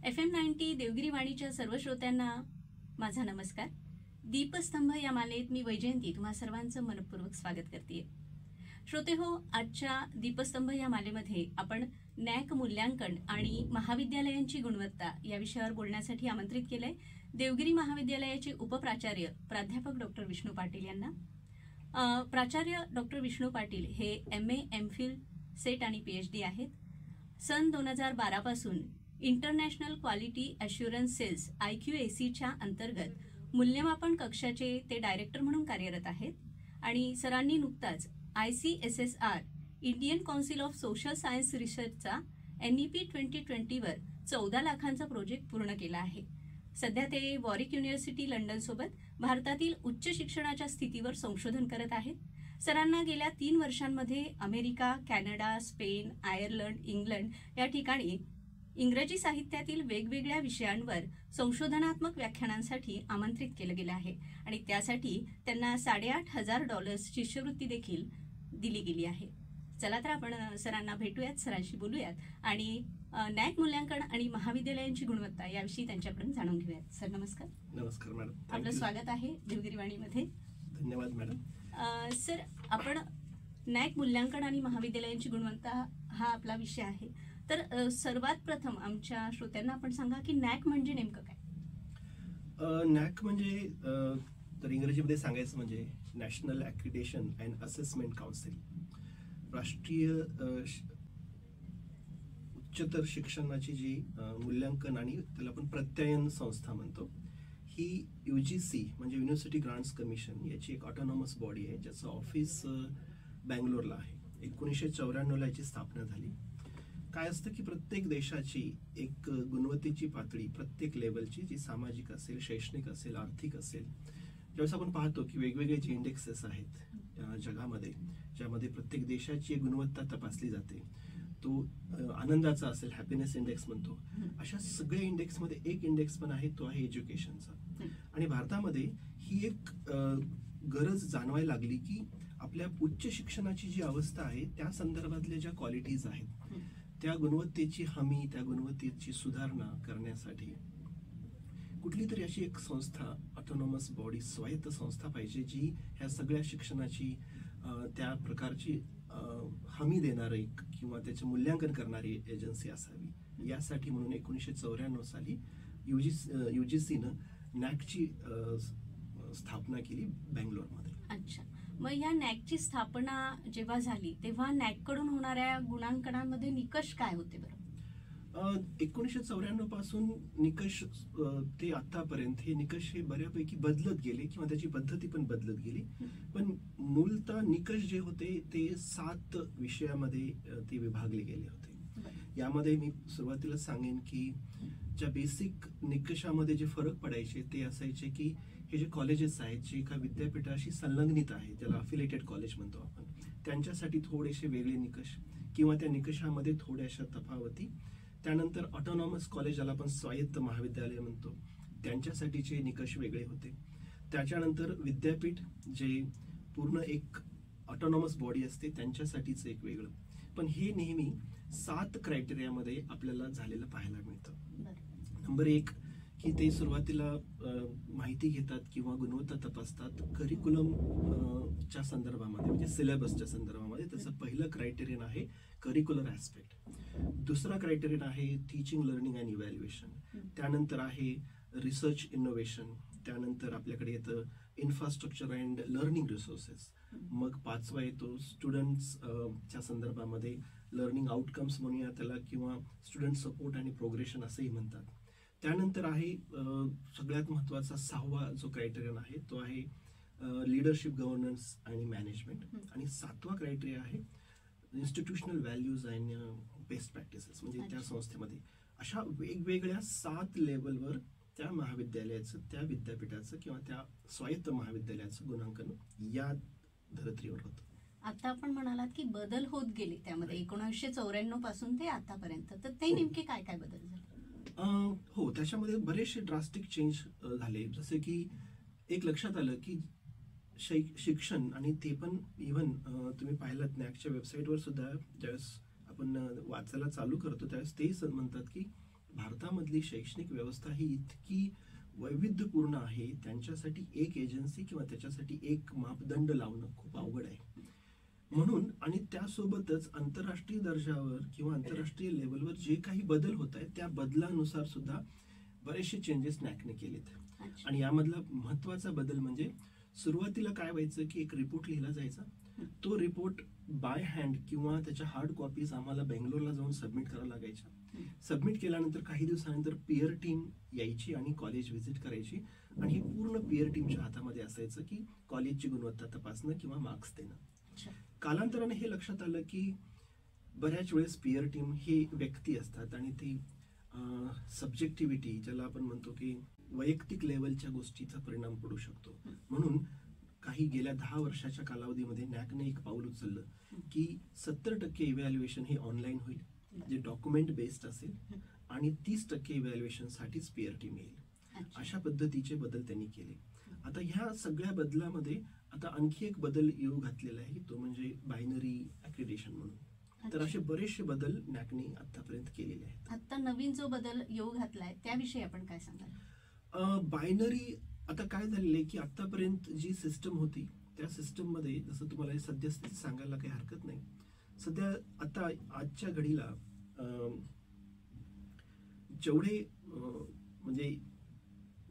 FM 90 Devgiri वाणीच्या सर्व श्रोत्यांना माझा नमस्कार. दीपस्तंभ या मालेत मी वैजयंती तुम्हा सर्वांचं मनपूर्वक स्वागत करते. श्रोते हो, आजच्या दीपस्तंभ या मालेमध्ये आपण नॅक मूल्यांकन आणि महाविद्यालयांची गुणवत्ता या विषयावर बोलण्यासाठी आमंत्रित केलंय देवगिरी महाविद्यालयाचे उपप्राचार्य प्राध्यापक डॉक्टर विष्णू पाटील यांना. प्राचार्य डॉक्टर विष्णू पाटील हे MA MPhil सेट आणि PhD आहेत. सन 2012 पासून इंटरनॅशनल क्वालिटी ॲश्युरन्स सेल्स IQACच्या अंतर्गत मूल्यमापन कक्षाचे ते डायरेक्टर म्हणून कार्यरत आहेत आणि सरांनी नुकताच ICSSR Indian council of social science रिसर्चचा NEP 2020 वर 14 लाखांचा प्रोजेक्ट पूर्ण केला आहे. सध्या ते वॉरिक युनिव्हर्सिटी लंडन सोबत भारतातील उच्च शिक्षणाच्या स्थितीवर संशोधन करत आहेत. सरांना गेल्या 3 वर्षांमध्ये America, Canada, Spain, Ireland, England या ठिकाणी इंग्रजी साहित्यातील वेगवेगळ्या विषयांवर संशोधनात्मक व्याख्यानांसाठी आमंत्रित केलं गेलं आहे आणि त्यासाठी त्यांना $8,500 शिष्यवृत्ती देखील दिली गेली आहे. चला तर आपण सरांना भेटूयात, सरांशी बोलूयात आणि नॅक मूल्यांकन आणि महाविद्यालयांची गुणवत्ता याविषयी त्यांच्याकडून जाणून घेऊयात. सर नमस्कार. नमस्कार मॅडम. आपलं स्वागत आहे देवगिरी वाणीमध्ये. धन्यवाद मॅडम. सर, आपण नॅक मूल्यांकन आणि महाविद्यालयांची गुणवत्ता हा आपला विषय आहे, तर सर्वात प्रथम आमच्या श्रोत्यांना आपण सांगा की नॅक म्हणजे नेमकं काय? नॅक म्हणजे तर इंग्रजीमध्ये सांगायचं म्हणजे नॅशनल ॲक्रिडेशन अँड असेसमेंट काउन्सिल, राष्ट्रीय उच्चतर शिक्षणाची जी मूल्यांकन आणि त्याला आपण प्रत्यायन संस्था म्हणतो, ही UGC म्हणजे युनिव्हर्सिटी ग्रांट्स कमिशन याची एक ऑटोनॉमस बॉडी आहे, ज्याचं ऑफिस बँगलोरला आहे. 1994 याची स्थापना झाली. काय असतं की प्रत्येक देशाची एक गुणवत्तेची पातळी, प्रत्येक लेवलची, जी सामाजिक असेल, शैक्षणिक असेल, आर्थिक असेल, ज्यावेळेस आपण पाहतो की वेगवेगळे जे इंडेक्सेस आहेत जगामध्ये, ज्यामध्ये प्रत्येक देशाची गुणवत्ता तपासली जाते, तो आनंदाचा असेल, हॅपीनेस इंडेक्स म्हणतो, अशा सगळ्या इंडेक्समध्ये एक इंडेक्स पण आहे, तो आहे एज्युकेशनचा. आणि भारतामध्ये ही एक गरज जाणवायला लागली की आपल्या उच्च शिक्षणाची जी अवस्था आहे त्या संदर्भातल्या ज्या क्वालिटीज आहेत, त्या गुणवत्तेची हमी, त्या गुणवत्तेची सुधारणा करण्यासाठी कुठली तरी अशी एक संस्था, ऑटोनॉमस बॉडी, स्वायत्त संस्था पाहिजे, जी ह्या सगळ्या शिक्षणाची त्या प्रकारची हमी देणारी किंवा त्याचे मूल्यांकन करणारी एजन्सी असावी. यासाठी म्हणून 1994 साली UGCनं नॅकची स्थापना केली बँगलोरमध्ये. अच्छा, मग या नॅकची स्थापना जेव्हा झाली तेव्हा नॅककडून होणाऱ्या गुणांकनामध्ये निकष काय होते बरं? 1994 पासून निकष ते आतापर्यंत हे निकष हे बऱ्यापैकी बदलत गेले किंवा त्याची पद्धती पण बदलत गेली. पण मूलतः निकष जे होते ते 7 विषयामध्ये ते विभागले गेले होते. यामध्ये मी सुरुवातीला सांगेन की ज्या बेसिक निकषामध्ये जे फरक पडायचे ते असायचे की हे जे कॉलेजेस आहेत, जे एका विद्यापीठाशी संलग्नित आहे, ज्याला अफिलेटेड कॉलेज म्हणतो आपण, त्यांच्यासाठी थोडेसे वेगळे निकष किंवा त्या निकषामध्ये थोड्याशा तफावती. त्यानंतर ऑटोनॉमस कॉलेज, ज्याला आपण स्वायत्त महाविद्यालय म्हणतो, त्यांच्यासाठीचे निकष वेगळे होते. त्याच्यानंतर विद्यापीठ, जे पूर्ण एक ऑटोनॉमस बॉडी असते, त्यांच्यासाठीच एक वेगळं. पण हे नेहमी 7 क्रायटेरियामध्ये आपल्याला झालेलं पाहायला मिळतं. नंबर 1 की ते सुरुवातीला माहिती घेतात किंवा गुणवत्ता तपासतात करिक्युलम च्या संदर्भामध्ये, म्हणजे सिलेबसच्या संदर्भामध्ये. त्याचं पहिलं क्रायटेरियन आहे करिक्युलर ॲस्पेक्ट. दुसरा क्रायटेरियन आहे टीचिंग, लर्निंग अँड इव्हॅल्युएशन. त्यानंतर आहे रिसर्च इनोव्हेशन. त्यानंतर आपल्याकडे येतं इन्फ्रास्ट्रक्चर अँड लर्निंग रिसोर्सेस. मग 5वा येतो स्टुडंट्सच्या संदर्भामध्ये लर्निंग आउटकम्स म्हणूया त्याला, किंवा स्टुडंट सपोर्ट आणि प्रोग्रेशन असंही म्हणतात. त्यानंतर आहे सगळ्यात महत्त्वाचा 6वा जो क्रायटेरियन आहे तो आहे लीडरशिप, गव्हर्नन्स आणि मॅनेजमेंट. आणि 7वा क्रायटेरिया आहे institutional values and best practices. म्हणजे त्या संस्थेमध्ये अशा वेगवेगळ्या 7 लेवलवर त्या महाविद्यालयाचं, त्या विद्यापीठाचं किंवा त्या स्वायत्त महाविद्यालयाचं गुणांकन या धर्तीवर होतं. आता आपण म्हणालात की बदल होत गेले त्यामध्ये 1994 पासून ते आतापर्यंत, तर ते नेमके काय काय बदल झाले? हो, त्याच्यामध्ये बरेचसे ड्रास्टिक चेंज झाले. जसे की एक लक्षात आलं की शिक्षण, आणि ते पण इव्हन तुम्ही पाहिलात नॅकच्या वेबसाईटवर सुद्धा ज्यावेळेस आपण वाचायला चालू करतो त्यावेळेस तेही म्हणतात की भारतामधली शैक्षणिक व्यवस्था ही इतकी वैविध्यपूर्ण आहे, त्यांच्यासाठी एक एजन्सी किंवा त्याच्यासाठी एक मापदंड लावणं खूप अवघड आहे. म्हणून आणि त्यासोबतच आंतरराष्ट्रीय दर्जावर किंवा आंतरराष्ट्रीय लेवलवर जे काही बदल होत आहेत त्या बदलानुसार सुद्धा बरेचसे चेंजेस नॅकने केलेत. अच्छा. आणि यामधला महत्वाचा बदल म्हणजे सुरुवातीला काय व्हायचं की एक रिपोर्ट लिहिला जायचा, तो रिपोर्ट बाय हँड किंवा त्याच्या हार्ड कॉपीज आम्हाला बेंगलोरला जाऊन सबमिट करायला लागायच्या. सबमिट केल्यानंतर काही दिवसानंतर पिअर टीम यायची आणि कॉलेज व्हिजिट करायची आणि हे पूर्ण पिअर टीमच्या हातामध्ये असायचं की कॉलेजची गुणवत्ता तपासणं किंवा मार्क्स देणं. अच्छा. कालांतराने हे लक्षात आलं की बऱ्याच वेळेस पिअर टीम हे व्यक्ती असतात आणि ती सब्जेक्टिव्हिटी ज्याला आपण म्हणतो की वैयक्तिक लेवलच्या गोष्टीचा परिणाम पडू शकतो. म्हणून काही गेल्या 10 वर्षाच्या कालावधीमध्ये नॅकने एक पाऊल उचललं की 70% इव्हॅल्युएशन हे ऑनलाईन होईल, जे डॉक्युमेंट बेस्ड असेल आणि 30% इव्हॅल्युएशन साठीच पिअर टीम येईल. अच्छा. अशा पद्धतीचे बदल त्यांनी केले. आता ह्या सगळ्या बदलामध्ये आता आणखी एक बदल येऊ घातलेला आहे, तो म्हणजे बायनरी ॲक्रिडेशन म्हणून. तर असे बरेचसे बदल नॅकने आतापर्यंत केलेले आहेत. आता नवीन जो बदल येऊ घातलाय त्याविषयी आपण काय सांगाल? बायनरी आता काय झालेलं आहे की आतापर्यंत जी सिस्टम होती त्या सिस्टम मध्ये जसं तुम्हाला सद्यस्थिती सांगायला काही हरकत नाही. सध्या आता आजच्या घडीला जेवढे म्हणजे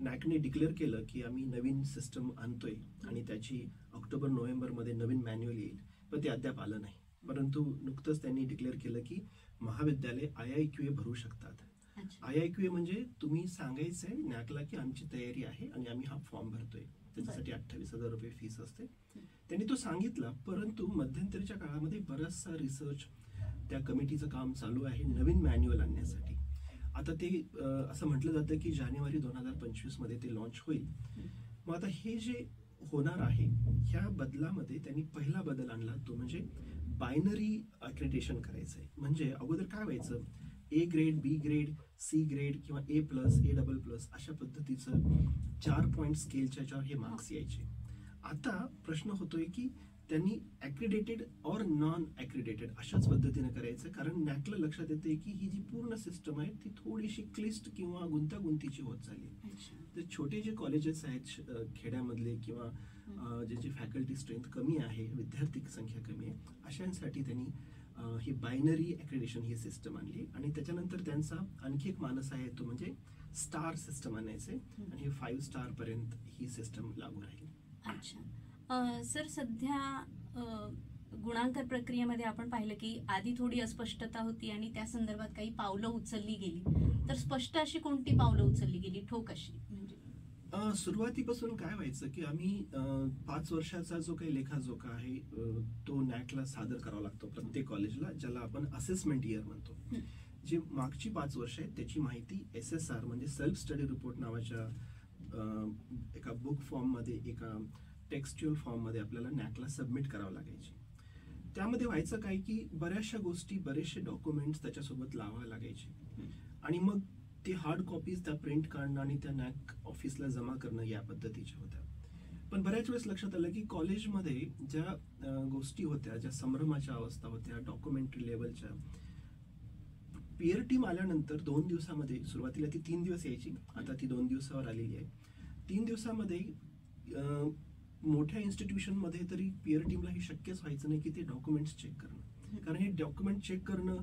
नॅकने डिक्लेअर केलं की आम्ही नवीन सिस्टम आणतोय आणि त्याची ऑक्टोबर-नोव्हेंबर मध्ये नवीन मॅन्युअल येईल, पण ते अद्याप आलं नाही. परंतु नुकतंच त्यांनी डिक्लेअर केलं की महाविद्यालय IIQA भरू शकतात. अच्छा. IIQA म्हणजे तुम्ही सांगायचंय नॅकला की आमची तयारी आहे आणि आम्ही हा फॉर्म भरतोय, त्याच्यासाठी 28,000 रुपये फीस असते. त्यांनी तो सांगितला, परंतु मध्यंतरीच्या काळामध्ये बराचसा रिसर्च त्या कमिटीचं काम चालू आहे नवीन मॅन्युअल आणण्यासाठी. आता ते असं म्हटलं जातं की जानेवारी 2025 मध्ये ते लॉन्च होईल. मग आता हे जे होणार आहे ह्या बदलामध्ये त्यांनी पहिला बदल आणला, तो म्हणजे बायनरी अक्रेडिटेशन करायचं आहे. म्हणजे अगोदर काय व्हायचं, A grade, B grade, C grade किंवा A+, A++ अशा पद्धतीचं 4 पॉईंट स्केलच्या याच्यावर हे मार्क्स यायचे. आता प्रश्न होतोय की त्यांनी ॲक्रिडेटेड और नॉन ॲक्रिडेटेड अशाच पद्धतीने करायचं, कारण नॅकला लक्षात येते की ही जी पूर्ण सिस्टम आहे ती थोडीशी क्लिष्ट किंवा गुंतागुंतीची होत चालली. अच्छा. तर छोटे जे कॉलेजेस आहेत खेड्यामधले किंवा ज्याची फॅकल्टी स्ट्रेंथ कमी आहे, विद्यार्थी संख्या कमी आहे, अशांसाठी त्यांनी ही बायनरी ॲक्रिडेशन ही सिस्टम आणली. आणि त्याच्यानंतर त्यांचा आणखी एक मानस आहे, तो म्हणजे स्टार सिस्टम आणायचे आणि हे 5 स्टार पर्यंत ही सिस्टम लागू राहील. अच्छा. सर, सध्या गुणांकन प्रक्रियेमध्ये आपण पाहिलं की आधी थोडी अस्पष्टता होती आणि त्या संदर्भात काही पावलं उचलली गेली. तर स्पष्ट अशी कोणती पावलं उचलली गेली, ठोक अशी? म्हणजे सुरुवातीपासून काय व्हायचं की आम्ही 5 वर्षाचा जो काही लेखाजोखा आहे तो नॅकला सादर करावा लागतो प्रत्येक कॉलेजला, ज्याला आपण असेसमेंट इयर म्हणतो. जी मागची 5 वर्ष आहेत त्याची माहिती SSR म्हणजे सेल्फ स्टडी रिपोर्ट नावाच्या एका बुक फॉर्म मध्ये, एका टेक्स्च्युअल फॉर्म मध्ये आपल्याला नॅकला सबमिट करावं लागायची. त्यामध्ये व्हायचं काय की बऱ्याचशा गोष्टी, बरेचसे डॉक्युमेंट्स त्याच्यासोबत लावावे लागायचे आणि मग ते हार्ड कॉपीज त्या प्रिंट काढणं आणि त्या नॅक ऑफिसला जमा करणं या पद्धतीच्या होत्या. पण बऱ्याच वेळेस लक्षात आलं की कॉलेजमध्ये ज्या गोष्टी होत्या, ज्या संभ्रमाच्या अवस्था होत्या डॉक्युमेंटरी लेवलच्या, पिअर टीम आल्यानंतर 2 दिवसामध्ये, सुरुवातीला ती 3 दिवस यायची, आता ती 2 दिवसावर आलेली आहे. 3 दिवसामध्ये मोठ्या इन्स्टिट्यूशनमध्ये तरी पिअर टीमला हे शक्यच व्हायचं नाही की ते डॉक्युमेंट्स चेक करणं. कारण हे डॉक्युमेंट चेक करणं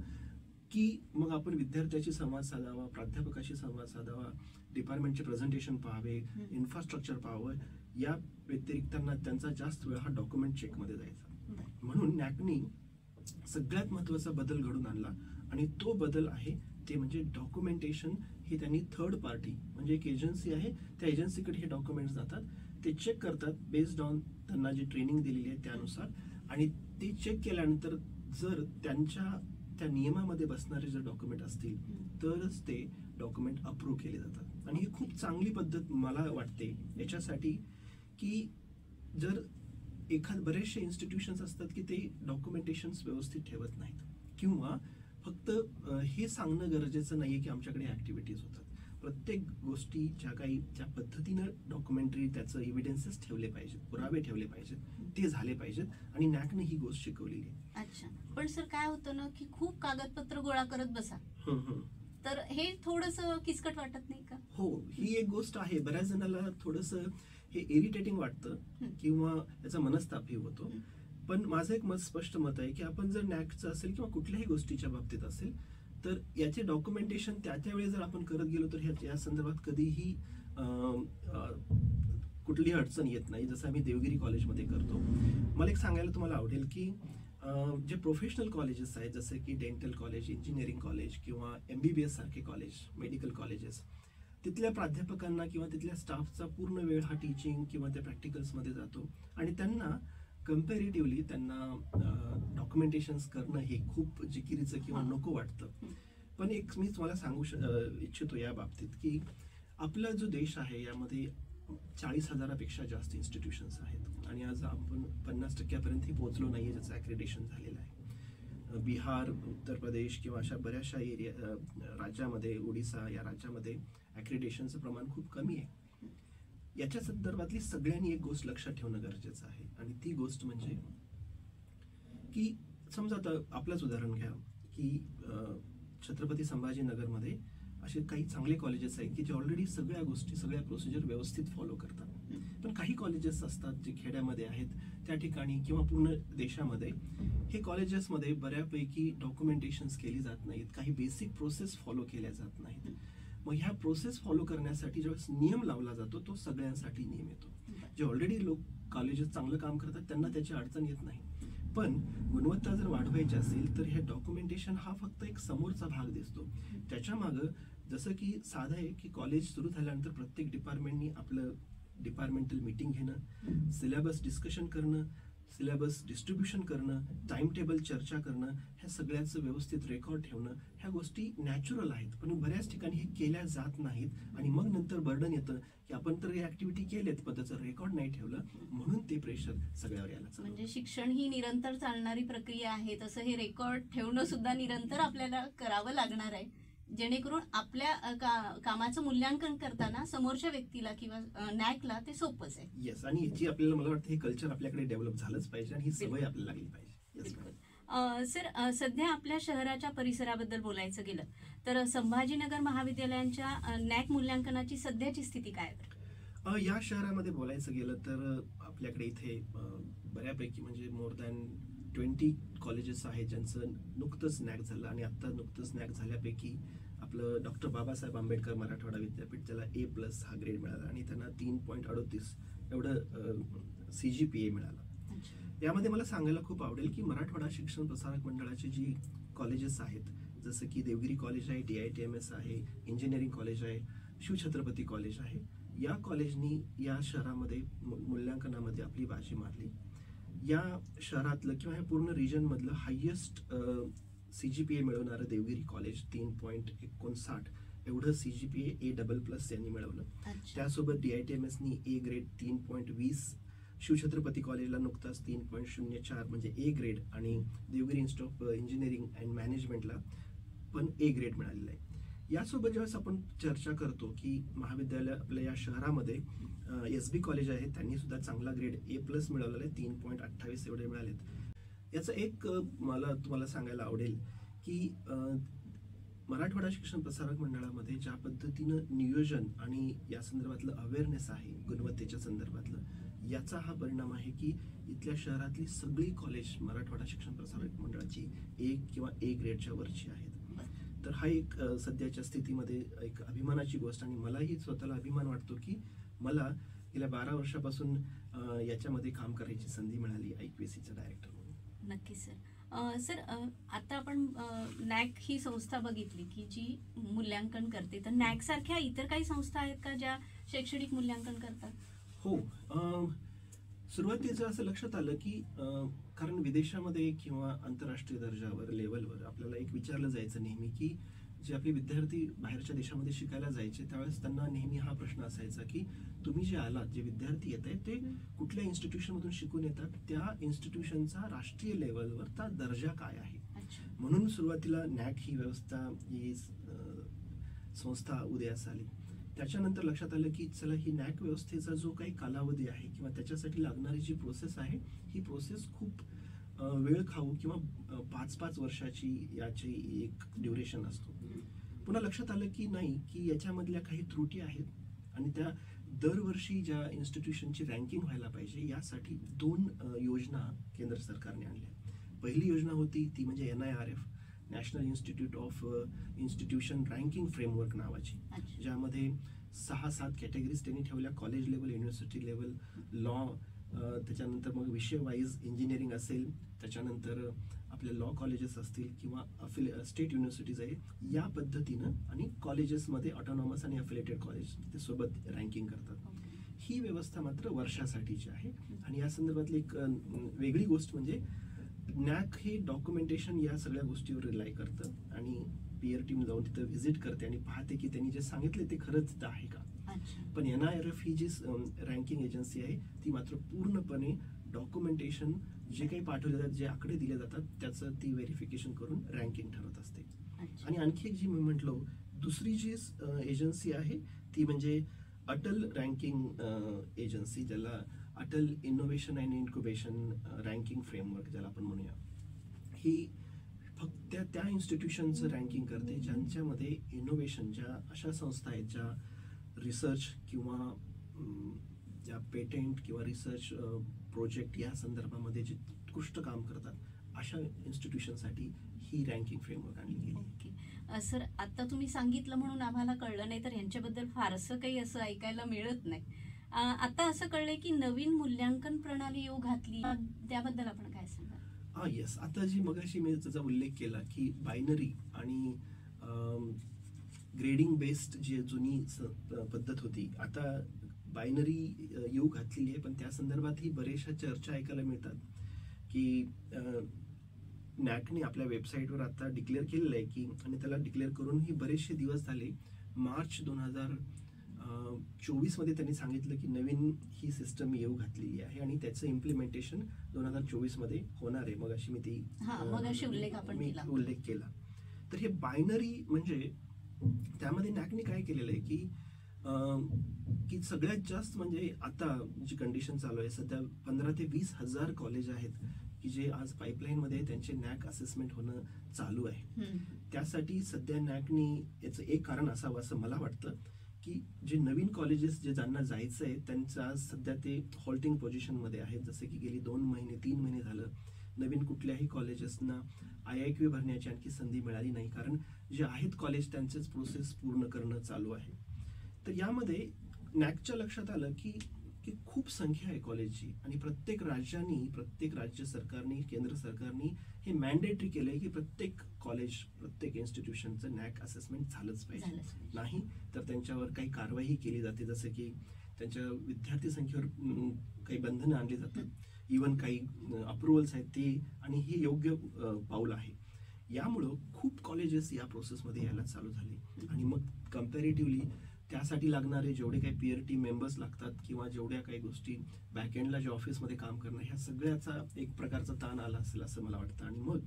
की मग आपण विद्यार्थ्याशी संवाद साधावा, प्राध्यापकाशी संवाद साधावा, डिपार्टमेंटचे प्रेझेंटेशन पाहावे, इन्फ्रास्ट्रक्चर पाहावं, या व्यतिरिक्त त्यांचा जास्त वेळ हा डॉक्युमेंट चेकमध्ये जायचा. म्हणून नॅकनी सगळ्यात महत्त्वाचा बदल घडून आणला आणि तो बदल आहे ते म्हणजे डॉक्युमेंटेशन. हे त्यांनी थर्ड पार्टी म्हणजे एक एजन्सी आहे, त्या एजन्सीकडे हे डॉक्युमेंट्स जातात, ते चेक करतात बेस्ड ऑन त्यांना जी ट्रेनिंग दिलेली आहे त्यानुसार, आणि ते चेक केल्यानंतर जर त्यांच्या त्या नियमामध्ये बसणारे जर डॉक्युमेंट असतील तरच ते डॉक्युमेंट अप्रूव्ह केले जातात. आणि ही खूप चांगली पद्धत मला वाटते याच्यासाठी की जर बरेचसे इन्स्टिट्यूशन्स असतात की ते डॉक्युमेंटेशन्स व्यवस्थित ठेवत नाहीत किंवा फक्त हे सांगणं गरजेचं नाहीये की आमच्याकडे ऍक्टिव्हिटीज होतात. प्रत्येक गोष्टी ज्या पद्धतीनं डॉक्युमेंटरी त्याचं एव्हिडन्सेस ठेवले पाहिजेत, पुरावे ठेवले पाहिजेत, ते झाले पाहिजेत आणि नॅकने ही गोष्ट शिकवलेली आहे. अच्छा. पण सर काय होतं ना की खूप कागदपत्र गोळा करत बसा तर हे थोडंसं किचकट वाटत नाही का? हो, ही एक गोष्ट आहे. बऱ्याच जणांना थोडंसं हे इरिटेटिंग वाटतं हं. किंवा त्याचा मनस्तापही होतो. हं. पण माझं एक स्पष्ट मत आहे की आपण जर नॅकचं असेल किंवा कुठल्याही गोष्टीच्या बाबतीत असेल तर याचे डॉक्युमेंटेशन त्या वेळी जर आपण करत गेलो तर या संदर्भात कधीही कुठलीही अडचण येत नाही, जसं आम्ही देवगिरी कॉलेजमध्ये करतो. मला एक सांगायला तुम्हाला आवडेल की जे प्रोफेशनल कॉलेजेस आहेत जसे की डेंटल कॉलेज, इंजिनिअरिंग कॉलेज किंवा MBBS सारखे कॉलेज, मेडिकल कॉलेजेस, तिथल्या प्राध्यापकांना किंवा तिथल्या स्टाफचा पूर्ण वेळ हा टीचिंग किंवा त्या प्रॅक्टिकल्समध्ये जातो आणि त्यांना कम्पॅरेटिव्हली त्यांना डॉक्युमेंटेशन्स करणं हे खूप जिकिरीचं किंवा नको वाटतं. पण एक मी तुम्हाला सांगू इच्छितो या बाबतीत की आपला जो देश आहे यामध्ये 40,000पेक्षा जास्त इन्स्टिट्यूशन्स आहेत आणि आज आपण 50%पर्यंतही पोहोचलो नाहीये ज्याचं ॲक्रेडिटेशन झालेलं आहे. बिहार, उत्तर प्रदेश किंवा अशा बऱ्याचशा राज्यामध्ये, ओडिसा या राज्यामध्ये ॲक्रेडिटेशनचं प्रमाण खूप कमी आहे. याच्या संदर्भातली सगळ्यांनी एक गोष्ट लक्षात ठेवणं गरजेचं आहे आणि ती गोष्ट म्हणजे की समजा आता आपलंच उदाहरण घ्या की छत्रपती संभाजीनगरमध्ये असे काही चांगले कॉलेजेस आहेत की जे ऑलरेडी सगळ्या गोष्टी, सगळ्या प्रोसिजर व्यवस्थित फॉलो करतात. पण काही कॉलेजेस असतात जे खेड्यामध्ये आहेत त्या ठिकाणी किंवा पूर्ण देशामध्ये हे कॉलेजेसमध्ये बऱ्यापैकी डॉक्युमेंटेशन्स केली जात नाहीत, काही बेसिक प्रोसेस फॉलो केल्या जात नाहीत. मग ह्या प्रोसेस फॉलो करण्यासाठी ज्यावेळेस नियम लावला जातो तो सगळ्यांसाठी नियम येतो. जे ऑलरेडी लोक कॉलेजेस चांगलं काम करतात त्यांना त्याची अडचण येत नाही. पण गुणवत्ता जर वाढवायची असेल तर हे डॉक्युमेंटेशन हा फक्त एक समोरचा भाग दिसतो. त्याच्या मागं जसं की साधं आहे की कॉलेज सुरू झाल्यानंतर प्रत्येक डिपार्टमेंटनी आपलं डिपार्टमेंटल मीटिंग घेणं, सिलेबस डिस्कशन करणं, सिलेबस डिस्ट्रीब्युशन करणं, टाइम टेबल चर्चा करणं, ह्या सगळ्याचं व्यवस्थित रेकॉर्ड ठेवणं, ह्या गोष्टी नॅचरल आहेत. पण बऱ्याच ठिकाणी हे केल्या जात नाहीत आणि मग नंतर बर्डन येतं की आपण तर हे ऍक्टिव्हिटी केलेत पण त्याचं रेकॉर्ड नाही ठेवलं म्हणून ते प्रेशर सगळ्यावर यायला लागलं. म्हणजे शिक्षण ही निरंतर चालणारी प्रक्रिया आहे, तसं हे रेकॉर्ड ठेवणं सुद्धा निरंतर आपल्याला करावं लागणार आहे, जेणेकरून आपल्या कामाचं मूल्यांकन करताना समोरच्या व्यक्तीला किंवा नॅकला ते सोपंच आहे. येस, आणि याची आपल्याला मला वाटतं हे कल्चर आपल्याकडे डेव्हलप झालंच पाहिजे आणि ही सवय आपल्याला लागली पाहिजे. सर, सध्या आपल्या शहराच्या परिसराबद्दल बोलायचं गेलं तर संभाजीनगर महाविद्यालयांच्या नॅक मूल्यांकनाची सध्याची स्थिती काय आहे? या शहरामध्ये बोलायचं गेलं तर आपल्याकडे इथे बऱ्यापैकी म्हणजे मोर दॅन 20 कॉलेजेस आहेत ज्यांचं नुकतंच नॅक झालं आणि आत्ता नुकतंच नॅक झाल्यापैकी आपलं डॉक्टर बाबासाहेब आंबेडकर मराठवाडा विद्यापीठ त्याला A+ हा ग्रेड मिळाला आणि त्यांना 3.38 एवढं CGPA मिळाला. यामध्ये मला सांगायला खूप आवडेल की मराठवाडा शिक्षण प्रसारक मंडळाची जी कॉलेजेस आहेत जसं की देवगिरी कॉलेज आहे, DITMS आहे, इंजिनिअरिंग कॉलेज आहे, शिवछत्रपती कॉलेज आहे, या कॉलेजनी या शहरामध्ये मूल्यांकनामध्ये आपली बाजी मारली. या शहरातलं किंवा या पूर्ण रिजनमधलं हायेस्ट CGPA मिळवणारं देवगिरी कॉलेज 3.59 एवढं CGPA A++ यांनी मिळवलं. त्यासोबत DITMSनी A ग्रेड 3.20, शिवछत्रपती कॉलेजला नुकताच 3.04 म्हणजे A ग्रेड आणि Devgiri institute of engineering and मॅनेजमेंटला पण A ग्रेड मिळालेला आहे. यासोबत ज्यावेळेस आपण चर्चा करतो की महाविद्यालय आपल्या या शहरामध्ये SB कॉलेज आहे त्यांनी सुद्धा चांगला ग्रेड A+ मिळवलेला आहे, 3.28 एवढे मिळालेत. याचं एक मला तुम्हाला सांगायला आवडेल की मराठवाडा शिक्षण प्रसारक मंडळामध्ये ज्या पद्धतीनं नियोजन आणि या संदर्भातलं अवेअरनेस आहे गुणवत्तेच्या संदर्भातलं, याचा हा परिणाम आहे की इथल्या शहरातली सगळी कॉलेज मराठवाडा शिक्षण प्रसारक मंडळाची A किंवा A ग्रेडच्या वरची आहेत. तर हा एक सध्याच्या स्थितीमध्ये एक अभिमानाची गोष्ट आणि मलाही स्वतःला अभिमान वाटतो की मला गेल्या 12 वर्षापासून याच्यामध्ये काम करायची संधी मिळाली IQACचा डायरेक्टर म्हणून. नक्कीच सर, आता आपण नॅक ही संस्था बघितली की जी मूल्यांकन करते, तर नॅक सारख्या इतर काही संस्था आहेत का ज्या शैक्षणिक मूल्यांकन करतात? हो, सुरुवातीचं असं लक्षात आलं की कारण विदेशामध्ये किंवा आंतरराष्ट्रीय दर्जावर लेवलवर आपल्याला एक विचारलं जायचं नेहमी की जे आपले विद्यार्थी बाहेरच्या देशामध्ये शिकायला जायचे त्यावेळेस त्यांना नेहमी हा प्रश्न असायचा की तुम्ही जे आलात, जे विद्यार्थी येत आहेत ते कुठल्या इन्स्टिट्यूशनमधून शिकून येतात, त्या इन्स्टिट्यूशनचा राष्ट्रीय लेवलवरचा दर्जा काय आहे. म्हणून सुरुवातीला नॅक ही व्यवस्था, ही संस्था उदयास आली. त्याच्यानंतर लक्षात आलं की चला ही नॅक व्यवस्थेचा जो काही कालावधी आहे किंवा त्याच्यासाठी लागणारी जी प्रोसेस आहे ही प्रोसेस खूप वेळ खाऊ किंवा 5-5 वर्षाची याची एक ड्युरेशन असतो. पुन्हा लक्षात आलं की नाही, की याच्यामधल्या काही त्रुटी आहेत आणि त्या दरवर्षी ज्या इन्स्टिट्यूशनची रँकिंग व्हायला पाहिजे यासाठी 2 योजना केंद्र सरकारने आणल्या. पहिली योजना होती ती म्हणजे NIRF, national institute of institution ranking framework नावाची, अच्छा. ज्यामध्ये 6-7 कॅटेगरीज त्यांनी ठेवल्या. College level, university level, law, त्याच्यानंतर मग विषय वाईज इंजिनिअरिंग असेल, त्याच्यानंतर आपले लॉ कॉलेजेस असतील किंवा स्टेट युनिव्हर्सिटीज आहे, या पद्धतीनं, आणि कॉलेजेसमध्ये ऑटोनॉमस आणि अफिलेटेड कॉलेज ते सोबत रँकिंग करतात. ही व्यवस्था मात्र वर्षासाठीची आहे. आणि या संदर्भातली एक वेगळी गोष्ट म्हणजे नॅक हे डॉक्युमेंटेशन या सगळ्या गोष्टीवर रिलाय करतं आणि पीअर टीम जाऊन तिथं व्हिजिट करते आणि पाहते की त्यांनी जे सांगितले ते खरंच तिथं आहे का. पण NIRF ही जी रँकिंग एजन्सी आहे ती मात्र पूर्णपणे डॉक्युमेंटेशन जे काही पाठवले जातात, जे आकडे दिले जातात, त्याचं ती व्हेरिफिकेशन करून रँकिंग ठरवत असते. आणि आणखी एक जी मी म्हटलो, दुसरी जी एजन्सी आहे ती म्हणजे अटल रँकिंग एजन्सी, ज्याला Atal innovation and incubation ranking framework ज्याला आपण म्हणूया. ही फक्त त्या इन्स्टिट्यूशनचं रँकिंग करते ज्यांच्यामध्ये इनोव्हेशन, ज्या अशा संस्था आहेत ज्या रिसर्च किंवा ज्या पेटेंट किंवा रिसर्च प्रोजेक्ट या संदर्भामध्ये जे उत्कृष्ट काम करतात, अशा इन्स्टिट्यूशनसाठी ही रँकिंग फ्रेमवर्क आणली गेली. ओके सर, आता तुम्ही सांगितलं म्हणून आम्हाला कळलं, नाही तर यांच्याबद्दल फारसं काही असं ऐकायला मिळत नाही. आता असं कळलंय की नवीन मूल्यांकन प्रणाली येऊ घातली, त्याबद्दल आपण काय सांगाल? येस, आता जी मगाशी मी त्याचा उल्लेख केला की बायनरी आणि ग्रेडिंग बेस्ड जी जुनी पद्धत होती, आता बायनरी येऊ घातलेली आहे. पण त्या संदर्भातही बऱ्याचशा चर्चा ऐकायला मिळतात की नॅकने आपल्या वेबसाईटवर आता डिक्लेअर केलेलं आहे की, आणि त्याला डिक्लेअर करूनही बरेचसे दिवस झाले, मार्च 2024 मध्ये त्यांनी सांगितलं की नवीन ही सिस्टम येऊ घातलेली आहे आणि त्याचं इम्प्लिमेंटेशन 2024 मध्ये होणार आहे. मग अशी मी उल्लेख केला. तर हे बायनरी म्हणजे त्यामध्ये नॅकने काय केलेलं आहे की सगळ्यात जास्त म्हणजे आता जी कंडिशन चालू आहे सध्या 15,000 ते 20,000 कॉलेज आहेत की जे आज पाईपलाईनमध्ये त्यांचे नॅक असेसमेंट होणं चालू आहे. त्यासाठी सध्या नॅकने याचं एक कारण असावं असं मला वाटतं की जे नवीन कॉलेजेस जे ज्यांना जायचं आहे त्यांचं आज सध्या ते हॉल्टिंग पोझिशनमध्ये आहेत. जसे की गेली 2 महिने 3 महिने झालं नवीन कुठल्याही कॉलेजेसना IIQ भरण्याची आणखी संधी मिळाली नाही, कारण जे आहेत कॉलेज त्यांचेच प्रोसेस पूर्ण करणं चालू आहे. तर यामध्ये नॅकच्या लक्षात आलं की खूप संख्या आहे कॉलेजची आणि प्रत्येक राज्यांनी, प्रत्येक राज्य सरकारनी, केंद्र सरकारनी हे मॅन्डेटरी केलंय की प्रत्येक कॉलेज, प्रत्येक इन्स्टिट्यूशनचं नॅक असेसमेंट झालंच पाहिजे. नाही तर त्यांच्यावर काही कारवाई केली जाते, जसं की त्यांच्या विद्यार्थी संख्येवर काही बंधनं आणली जातात, इव्हन काही अप्रुव्हल्स आहेत ते, आणि हे योग्य पाऊल आहे. यामुळं खूप कॉलेजेस या प्रोसेसमध्ये यायला चालू झाले आणि मग कम्पॅरेटिव्हली त्यासाठी लागणारे जेवढे काही पीअर टीम मेंबर्स लागतात किंवा जेवढ्या काही गोष्टी बॅकएंडला जे ऑफिसमध्ये काम करणं, ह्या सगळ्याचा एक प्रकारचा ताण आला असेल असं मला वाटतं. आणि मग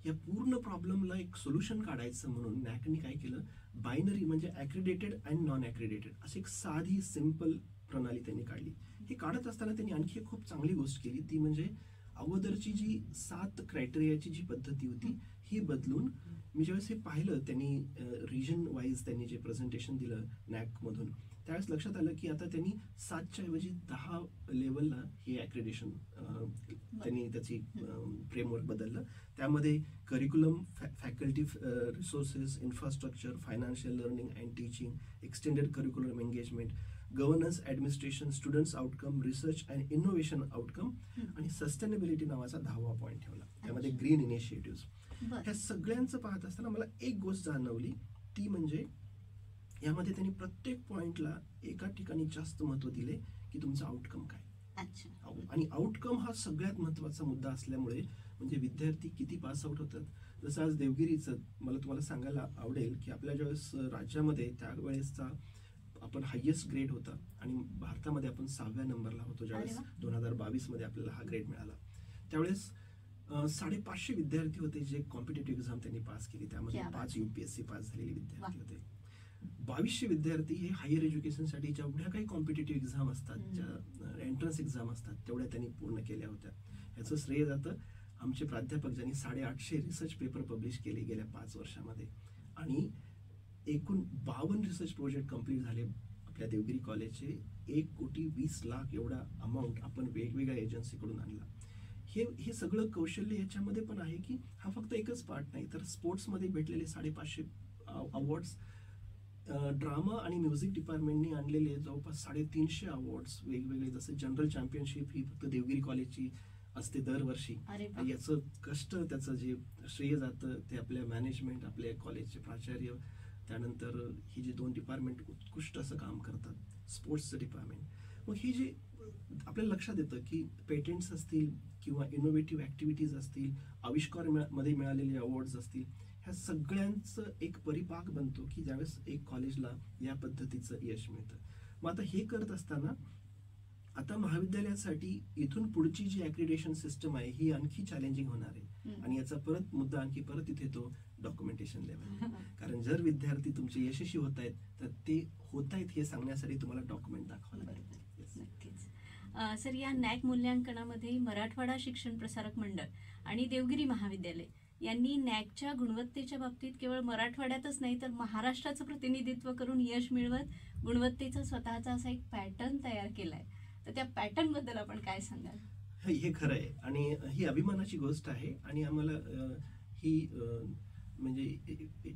या पूर्ण प्रॉब्लेमला एक सोल्युशन काढायचं म्हणून नॅकने काय केलं, बायनरी म्हणजे ॲक्रिडेटेड अँड नॉन ॲक्रिडेटेड अशी एक साधी सिंपल प्रणाली त्यांनी काढली. हे काढत असताना त्यांनी आणखी एक खूप चांगली गोष्ट केली, ती म्हणजे अगोदरची जी 7 क्रायटेरियाची जी पद्धती होती ही बदलून, मी ज्यावेळेस हे पाहिलं त्यांनी रिजन वाईज त्यांनी जे प्रेझेंटेशन दिलं नॅकमधून, त्यावेळेस लक्षात आलं की आता त्यांनी 7च्या ऐवजी 10 लेवलला हे ॲक्रेडिशन त्यांनी त्याची फ्रेमवर्क बदललं. त्यामध्ये curriculum, faculty resources, infrastructure, financial learning and teaching, extended curriculum engagement, governance, administration, students outcome, research and innovation outcome आणि सस्टेनेबिलिटी नावाचा 10वा पॉईंट ठेवला. त्यामध्ये ग्रीन इनिशिएटिव्ह. ह्या सगळ्यांचं पाहत असताना मला एक गोष्ट जाणवली, ती म्हणजे यामध्ये त्यांनी प्रत्येक पॉइंटला एका ठिकाणी जास्त महत्व दिले की तुमचं आउटकम काय. आणि आउटकम हा सगळ्यात महत्वाचा मुद्दा असल्यामुळे, म्हणजे विद्यार्थी किती पास आउट होतात. जसं आज देवगिरीचं मला तुम्हाला सांगायला आवडेल की आपल्या ज्यावेळेस राज्यामध्ये त्यावेळेसचा आपण हायेस्ट ग्रेड होता आणि भारतामध्ये आपण 6व्या नंबरला होतो. ज्यावेळेस 2022 मध्ये आपल्याला हा ग्रेड मिळाला, त्यावेळेस 550 विद्यार्थी होते जे कॉम्पिटेटिव्ह एक्झाम त्यांनी पास केली. त्यामध्ये 5 UPSC पास झालेले विद्यार्थी होते. 2200 विद्यार्थी हे हायर एज्युकेशनसाठी जेवढ्या काही कॉम्पिटेटिव्ह एक्झाम असतात, ज्या एंट्रन्स एक्झाम असतात, तेवढ्या त्यांनी पूर्ण केल्या होत्या. याचं श्रेय जातं आमचे प्राध्यापक ज्यांनी 850 रिसर्च पेपर पब्लिश केले गेल्या 5 वर्षामध्ये. आणि एकूण 52 रिसर्च प्रोजेक्ट कम्प्लीट झाले आपल्या देवगिरी कॉलेजचे. 1,20,00,000 एवढा अमाऊंट आपण वेगवेगळ्या एजन्सीकडून आणला. हे सगळं कौशल्य याच्यामध्ये पण आहे की हा फक्त एकच पार्ट नाही, तर स्पोर्ट्समध्ये भेटलेले 550 अवॉर्ड्स, ड्रामा आणि म्युझिक डिपार्टमेंटनी आणलेले जवळपास 350 अवॉर्ड्स वेगवेगळे, जसं जनरल चॅम्पियनशिप ही फक्त देवगिरी कॉलेजची असते दरवर्षी. अरे वा. याचं कष्ट, त्याचं जे श्रेय जातं ते आपल्या मॅनेजमेंट, आपल्या कॉलेजचे प्राचार्य, त्यानंतर ही जी 2 डिपार्टमेंट उत्कृष्ट असं काम करतात, स्पोर्ट्सचं डिपार्टमेंट. मग हे जे आपल्याला लक्षात येतं की पेटंट्स असतील किंवा इनोव्हेटिव्ह ॲक्टिव्हिटीज असतील, आविष्कार मध्ये मिळालेले अवॉर्ड्स असतील, ह्या सगळ्यांचं एक परिपाक बनतो की ज्यावेळेस एक कॉलेजला या पद्धतीचं यश मिळतं. मग आता हे करत असताना आता महाविद्यालयासाठी इथून पुढची जी ॲक्रिडेशन सिस्टम आहे ही आणखी चॅलेंजिंग होणार आहे. आणि याचा मुद्दा आणखी परत इथे तो डॉक्युमेंटेशन लेवल. कारण जर विद्यार्थी तुमचे यशस्वी होत आहेत तर ते होत आहेत हे सांगण्यासाठी तुम्हाला डॉक्युमेंट दाखवावं लागेल. नक्कीच. सर, या नॅक मूल्यांकनामध्ये मराठवाडा शिक्षण प्रसारक मंडळ आणि देवगिरी महाविद्यालय यांनी नॅकच्या गुणवत्तेच्या बाबतीत केवळ मराठवाड्यातच नाही तर महाराष्ट्राचं प्रतिनिधित्व करून यश मिळवत गुणवत्तेचा स्वतःचा असा एक पॅटर्न तयार केलाय. तर त्या पॅटर्न बद्दल आपण काय सांगाल? हे खरं आहे आणि ही अभिमानाची गोष्ट आहे. आणि आम्हाला ही म्हणजे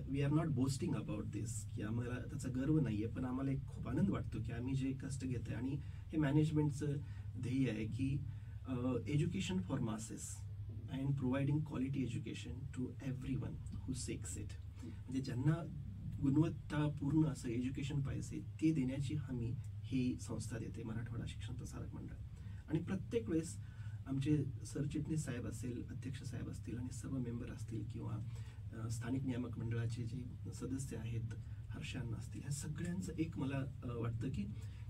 we are not boasting about this की आम्हाला त्याचा गर्व नाहीये, पण आम्हाला एक खूप आनंद वाटतो की आम्ही जे कष्ट घेतोय आणि हे मॅनेजमेंटचं ध्येय आहे की education for masses and providing quality education to everyone who seeks it. म्हणजे ज्यांना गुणवत्तापूर्ण असं एज्युकेशन पाहिजे ते देण्याची हमी ही संस्था देते, मराठवाडा शिक्षण प्रसारक मंडळ. आणि प्रत्येक वेळेस आमचे सरचिटणीस साहेब असेल, अध्यक्ष साहेब असतील आणि सर्व मेंबर असतील किंवा स्थानिक नियामक मंडळाचे जे सदस्य आहेत, हर्षांना असतील, ह्या सगळ्यांचं एक मला वाटतं की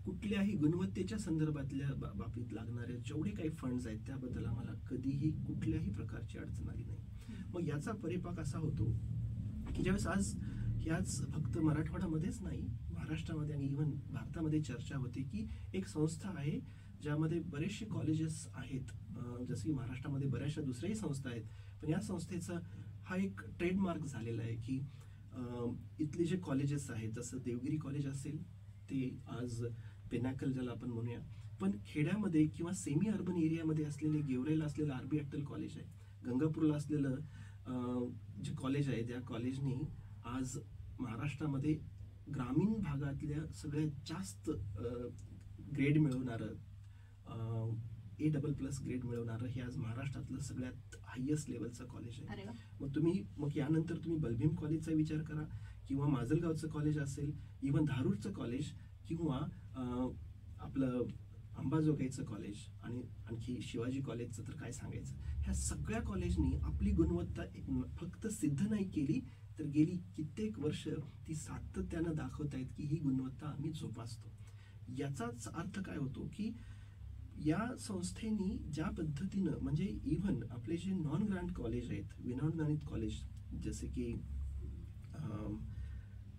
कुठल्याही गुणवत्तेच्या संदर्भातल्या बाबतीत लागणारे जेवढे काही फंड्स आहेत त्याबद्दल आम्हाला कधीही कुठल्याही प्रकारची अडचण आली नाही. मग याचा परिपाक असा होतो की ज्यावेळेस आज ह्याच फक्त मराठवाड्यामध्येच नाही, महाराष्ट्रामध्ये आणि इव्हन भारतामध्ये चर्चा होते की एक संस्था आहे ज्यामध्ये बरेचसे कॉलेजेस आहेत, जसं की महाराष्ट्रामध्ये बऱ्याचशा दुसऱ्याही संस्था आहेत, पण या संस्थेचा हा एक ट्रेडमार्क झालेला आहे की इथले जे कॉलेजेस आहेत, जसं देवगिरी कॉलेज असेल ते आज पिनॅकल ज्याला आपण म्हणूया, पण खेड्यामध्ये किंवा सेमी अर्बन एरियामध्ये असलेले गेवराईला असलेलं आरबी अट्टल कॉलेज आहे, गंगापूरला असलेलं जे कॉलेज आहे त्या कॉलेजनी आज महाराष्ट्रामध्ये ग्रामीण भागातल्या सगळ्यात जास्त ग्रेड मिळवणारं A++ ग्रेड मिळवणारं हे आज महाराष्ट्रातलं सगळ्यात हायेस्ट लेवलचं कॉलेज आहे. मग यानंतर तुम्ही बलभीम कॉलेजचा विचार करा किंवा माजलगावचं कॉलेज असेल, इव्हन धारूरचं कॉलेज किंवा आपलं अंबाजोगाईचं कॉलेज आणि आणखी शिवाजी कॉलेजचं तर काय सांगायचं. ह्या सगळ्या कॉलेजनी आपली गुणवत्ता फक्त सिद्ध नाही केली तर गेली कित्येक वर्ष ती सातत्यानं दाखवत आहेत की ही गुणवत्ता आम्ही जोपासतो. याचाच अर्थ काय होतो की या संस्थेनी ज्या पद्धतीनं, म्हणजे इव्हन आपले जे नॉन ग्रांट कॉलेज आहेत, विनाअनुदानित कॉलेज, जसे की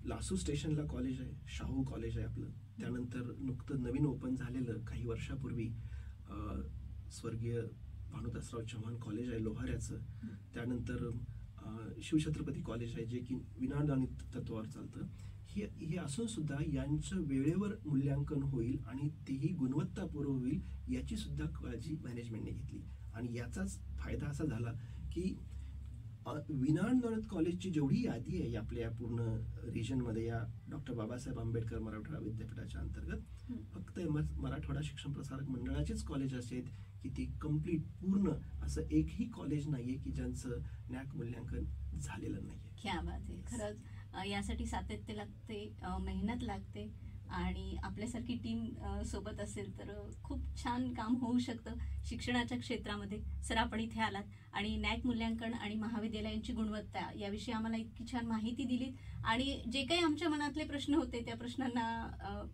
लासू स्टेशनला कॉलेज आहे, शाहू कॉलेज आहे आपलं, त्यानंतर नुकतं नवीन ओपन झालेलं काही वर्षापूर्वी स्वर्गीय भानुदासराव चव्हाण कॉलेज आहे लोहाऱ्याचं, त्यानंतर शिवछत्रपती कॉलेज आहे जे की विनाअनुदानित तत्वावर चालतं. हे असून सुद्धा यांचं वेळेवर मूल्यांकन होईल आणि तेही गुणवत्तापूर्व होईल याची सुद्धा काळजी मॅनेजमेंटने घेतली. आणि याचाच फायदा असा झाला की विनाअनुदानित कॉलेजची जेवढी यादी आहे आपल्या पूर्ण रिजनमध्ये या डॉक्टर बाबासाहेब आंबेडकर मराठवाडा विद्यापीठाच्या अंतर्गत फक्त मराठवाडा शिक्षण प्रसारक मंडळाचेच कॉलेज असे आहेत की ती कम्प्लीट पूर्ण असं एकही कॉलेज नाहीये की ज्यांचं नॅक मूल्यांकन झालेलं नाहीये. क्या बात आहे. खरंच यासाठी सातत्य लागते, मेहनत लागते आणि आपल्यासारखी टीम सोबत असेल तर खूप छान काम होऊ शकतं शिक्षणाच्या क्षेत्रामध्ये. सर, आपण इथे आलात आणि नॅक मूल्यांकन आणि महाविद्यालयांची गुणवत्ता याविषयी आम्हाला इतकी छान माहिती दिलीत आणि जे काही आमच्या मनातले प्रश्न होते त्या प्रश्नांना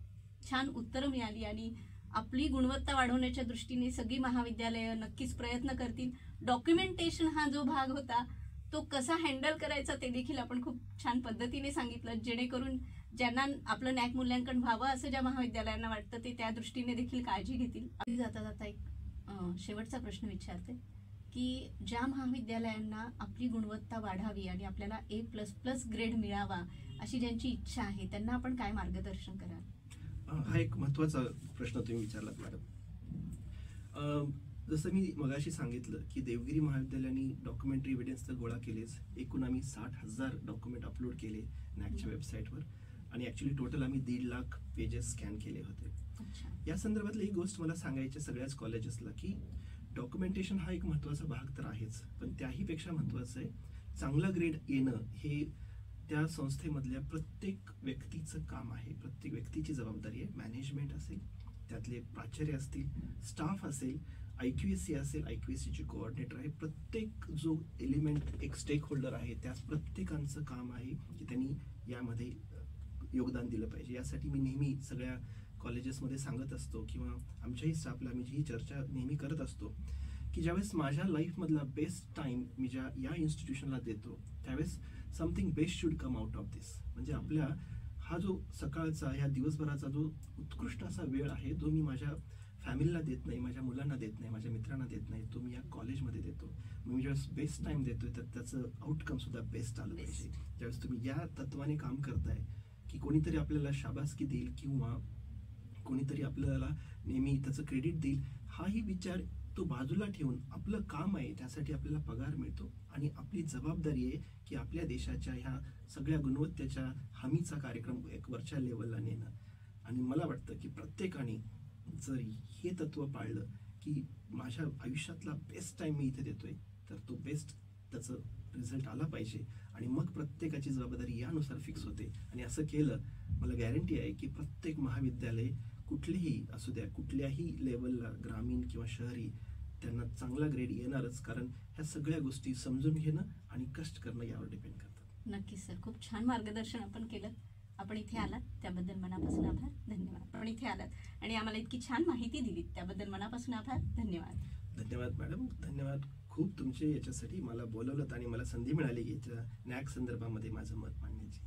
छान उत्तरं मिळाली आणि आपली गुणवत्ता वाढवण्याच्या दृष्टीने सगळी महाविद्यालयं नक्कीच प्रयत्न करतील. डॉक्युमेंटेशन हा जो भाग होता तो कसा हँडल करायचा ते देखील आपण खूप छान पद्धतीने सांगितलं, जेणेकरून ज्यांना आपलं नॅक मूल्यांकन व्हावं असं ज्या महाविद्यालयांना वाटतं ते त्या दृष्टीने देखील काळजी घेतील. जाता जाता एक शेवटचा प्रश्न विचारते की ज्या महाविद्यालयांना आपली गुणवत्ता वाढावी आणि आपल्याला A++ ग्रेड मिळावा अशी ज्यांची इच्छा आहे त्यांना आपण काय मार्गदर्शन कराल? हा एक महत्वाचा प्रश्न तुम्ही विचारलात मॅडम. जसं मी मगाशी सांगितलं की देवगिरी महाविद्यालयाने डॉक्युमेंटरी एव्हिडन्स तर गोळा केलेच, एकूण आम्ही 60,000 डॉक्युमेंट अपलोड केले नॅकच्या वेबसाईटवर आणि ॲक्च्युली टोटल आम्ही 1.5 लाख पेजेस स्कॅन केले होते. अच्छा. या संदर्भातली एक गोष्ट मला सांगायची सगळ्याच कॉलेजेसला की डॉक्युमेंटेशन हा एक महत्त्वाचा भाग तर आहेच, पण त्याही पेक्षा महत्त्वाचं आहे चांगला ग्रेड येणं हे त्या संस्थेमधल्या प्रत्येक व्यक्तीचं काम आहे, प्रत्येक व्यक्तीची जबाबदारी आहे. मॅनेजमेंट असेल, त्यातले प्राचार्य असतील, स्टाफ असेल, IQAC असेल, IQACचे कोऑर्डिनेटर आहे, प्रत्येक जो एलिमेंट एक स्टेक होल्डर आहे त्या प्रत्येकांचं काम आहे की त्यांनी यामध्ये योगदान दिलं पाहिजे. यासाठी मी नेहमी सगळ्या कॉलेजेसमध्ये सांगत असतो किंवा आमच्याही स्टाफला मी ही चर्चा नेहमी करत असतो की ज्यावेळेस माझ्या लाईफमधला बेस्ट टाइम मी ज्या या इन्स्टिट्यूशनला देतो त्यावेळेस something best should come out of this. म्हणजे आपल्या हा जो सकाळचा ह्या दिवसभराचा जो उत्कृष्ट असा वेळ आहे जो मी माझ्या फॅमिलीला देत नाही, माझ्या मुलांना देत नाही, माझ्या मित्रांना देत नाही, तो मी या कॉलेजमध्ये देतो. मग मी ज्यावेळेस बेस्ट टाइम देतोय तर त्याचं आउटकम सुद्धा बेस्ट आलं पाहिजे. ज्यावेळेस तुम्ही या तत्वाने काम करताय की कोणीतरी आपल्याला शाबासकी देईल किंवा कोणीतरी आपल्याला नेहमी त्याचं क्रेडिट देईल, हाही विचार तो बाजूला ठेवून आपलं काम आहे त्यासाठी आपल्याला पगार मिळतो आणि आपली जबाबदारी आहे की आपल्या देशाच्या ह्या सगळ्या गुणवत्तेच्या हमीचा कार्यक्रम एक वरच्या लेवलला नेणं. आणि मला वाटतं की प्रत्येकाने जर हे तत्व पाळलं की माझ्या आयुष्यातला बेस्ट टाइम मी इथे देतोय तर तो बेस्ट त्याचं रिझल्ट आला पाहिजे आणि मग प्रत्येकाची जबाबदारी यानुसार फिक्स होते. आणि असं केलं मला गॅरंटी आहे की प्रत्येक महाविद्यालय कुठलीही असू द्या, कुठल्याही लेवलला, ग्रामीण किंवा शहरी, त्यांना चांगला ग्रेड येणारच, कारण ह्या सगळ्या गोष्टी समजून घेणं आणि कष्ट करणं यावर डिपेंड करतात. नक्कीच सर, खूप छान मार्गदर्शन आपण केलं. आपण इथे आलात त्याबद्दल मनापासून आभार, धन्यवाद. आपण इथे आलात आणि आम्हाला इतकी छान माहिती दिलीत त्याबद्दल मनापासून आभार, धन्यवाद. धन्यवाद मॅडम, धन्यवाद खूप तुमचे याच्यासाठी मला बोलवलं आणि मला संधी मिळाली याच्या नॅक संदर्भामध्ये माझं मत मांडण्याची.